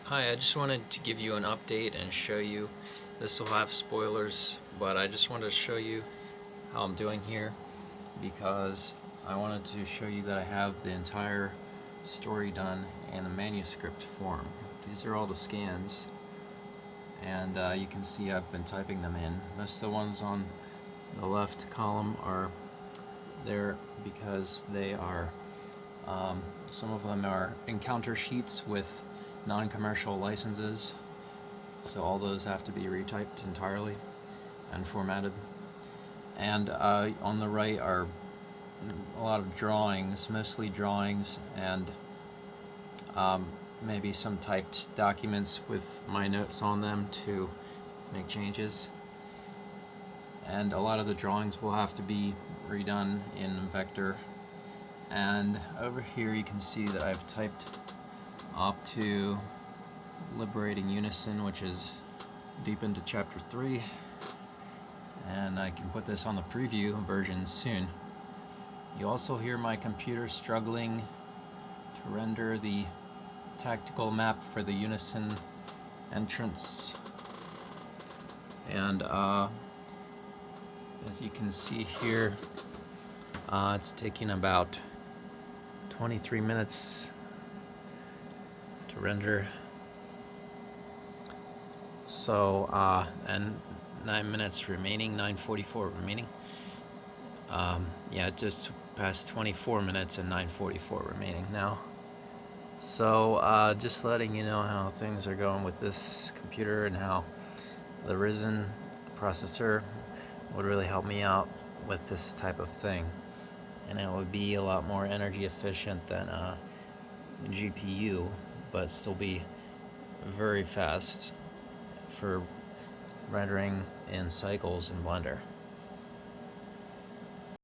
Hi, I just wanted to give you an update and show you. This will have spoilers, but I just wanted to show you how I'm doing here because I wanted to show you that I have the entire story done in a manuscript form. These are all the scans, and you can see I've been typing them in. Most of the ones on the left column are there because they are some of them are encounter sheets with non-commercial licenses, so all those have to be retyped entirely and formatted. And on the right are a lot of drawings, mostly drawings, and maybe some typed documents with my notes on them to make changes. And a lot of the drawings will have to be redone in vector. And over here you can see that I've typed up to Liberating Unison, which is deep into chapter 3, and I can put this on the preview version soon. You also hear my computer struggling to render the tactical map for the Unison entrance, and as you can see here, it's taking about 23 minutes to render. So, and 9 minutes remaining, 9:44 remaining. Yeah, just past 24 minutes and 9:44 remaining now. So, just letting you know how things are going with this computer and how the Risen processor would really help me out with this type of thing. And it would be a lot more energy efficient than a GPU, but still be very fast for rendering in cycles in Blender.